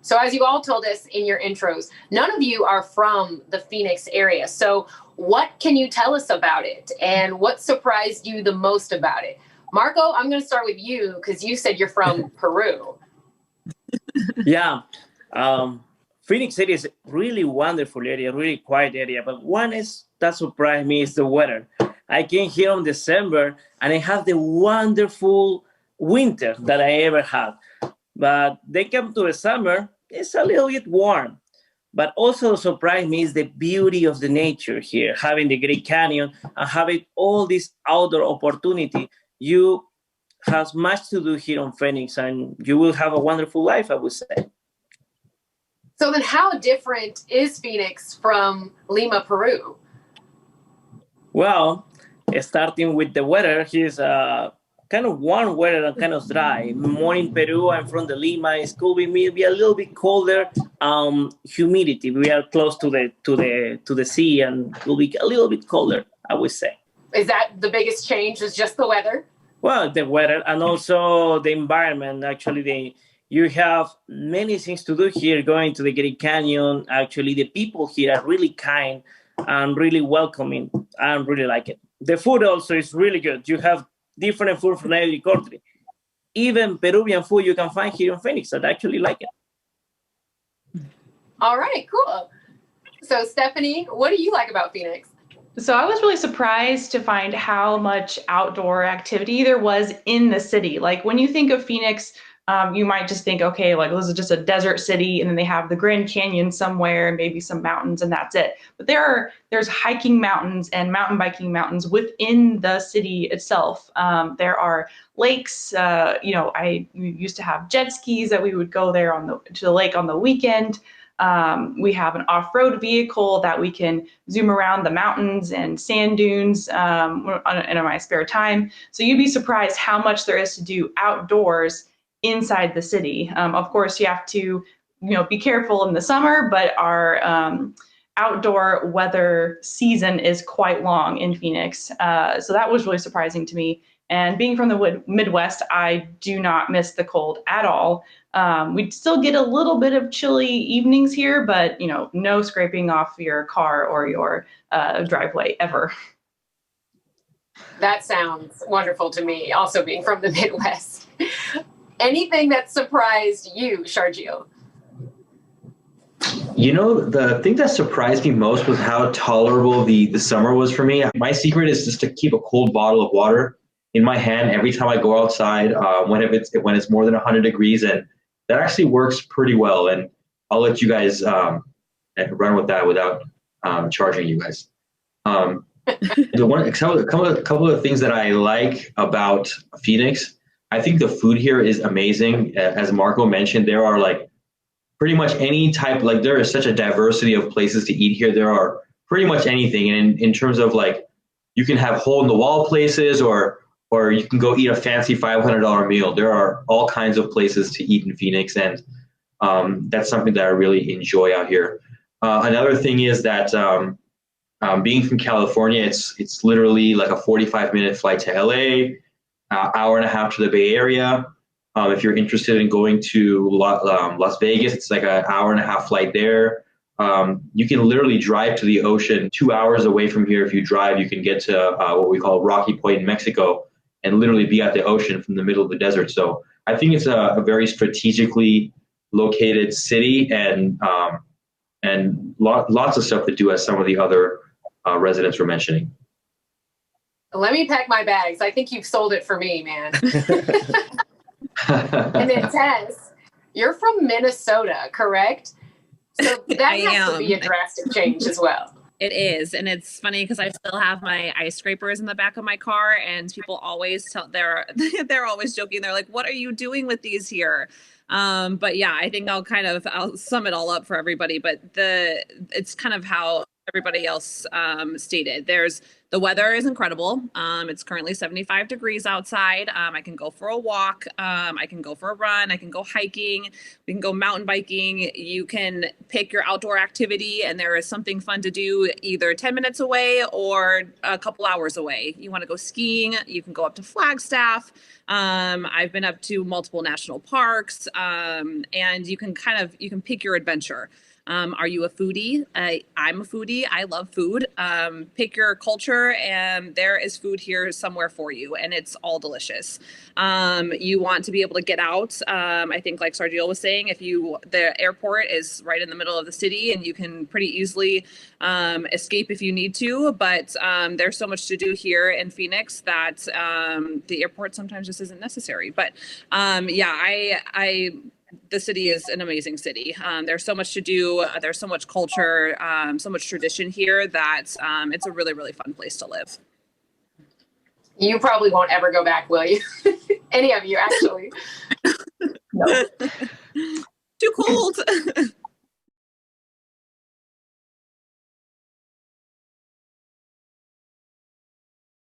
So as you all told us in your intros, none of you are from the Phoenix area. So what can you tell us about it? And what surprised you the most about it? Marco, I'm going to start with you because you said you're from Peru. Yeah. Phoenix City is a really wonderful area, really quiet area. But one is that surprised me is the weather. I came here in December and I have the wonderful winter that I ever had. But then come to the summer, it's a little bit warm. But also surprised me is the beauty of the nature here, having the Great Canyon and having all this outdoor opportunity. You have much to do here on Phoenix and you will have a wonderful life, I would say. So then how different is Phoenix from Lima, Peru? Well, starting with the weather, here's kind of warm weather and kind of dry. More in Peru, I'm from the Lima. It could be maybe a little bit colder. Humidity. We are close to the sea, and it will be a little bit colder, I would say. Is that the biggest change? Is just the weather? Well, the weather and also the environment. Actually, you have many things to do here. Going to the Great Canyon. Actually, the people here are really kind and really welcoming. I really like it. The food also is really good. You have different food from every country. Even Peruvian food you can find here in Phoenix. I actually like it. All right, cool. So Stephanie, what do you like about Phoenix? So I was really surprised to find how much outdoor activity there was in the city. Like when you think of Phoenix, you might just think, okay, like this is just a desert city, and then they have the Grand Canyon somewhere, and maybe some mountains, and that's it. But there's hiking mountains and mountain biking mountains within the city itself. There are lakes. I used to have jet skis that we would go there to the lake on the weekend. We have an off-road vehicle that we can zoom around the mountains and sand dunes in my spare time. So you'd be surprised how much there is to do outdoors inside the city. Of course, you have to, be careful in the summer, but our outdoor weather season is quite long in Phoenix. So that was really surprising to me. And being from the Midwest, I do not miss the cold at all. We still get a little bit of chilly evenings here, but no scraping off your car or your driveway ever. That sounds wonderful to me, also being from the Midwest. Anything that surprised you, Sharjeel? The thing that surprised me most was how tolerable the summer was for me. My secret is just to keep a cold bottle of water in my hand every time I go outside when it's more than 100 degrees, and that actually works pretty well. And I'll let you guys run with that without charging you guys. A couple of things that I like about Phoenix. I think the food here is amazing. As Marco mentioned, there are like pretty much any type, like there is such a diversity of places to eat here. There are pretty much anything. And in terms of like, you can have hole in the wall places or you can go eat a fancy $500 meal. There are all kinds of places to eat in Phoenix. And that's something that I really enjoy out here. Another thing is that being from California, it's literally like a 45-minute flight to LA, hour and a half to the Bay Area. If you're interested in going to Las Vegas, it's like an hour and a half flight there. You can literally drive to the ocean 2 hours away from here. If you drive, you can get to what we call Rocky Point in Mexico and literally be at the ocean from the middle of the desert. So I think it's a very strategically located city and lots of stuff to do, as some of the other residents were mentioning. Let me pack my bags. I think you've sold it for me, man. And then Tess, you're from Minnesota, correct? So that has to be a drastic change as well. It is. And it's funny because I still have my ice scrapers in the back of my car, and people always they're always joking. They're like, what are you doing with these here? But yeah, I think I'll sum it all up for everybody. But it's kind of how everybody else stated. The weather is incredible. It's currently 75 degrees outside. I can go for a walk. I can go for a run. I can go hiking. We can go mountain biking. You can pick your outdoor activity, and there is something fun to do either 10 minutes away or a couple hours away. You want to go skiing, you can go up to Flagstaff. I've been up to multiple national parks, and you can pick your adventure. Are you a foodie? I'm a foodie. I love food. Pick your culture, and there is food here somewhere for you, and it's all delicious. You want to be able to get out. I think, like Sharjeel was saying, the airport is right in the middle of the city, and you can pretty easily escape if you need to. But there's so much to do here in Phoenix that the airport sometimes just isn't necessary. But the city is an amazing city. There's so much to do. There's so much culture, so much tradition here that it's a really, really fun place to live. You probably won't ever go back, will you? Any of you, actually? No. Too cold.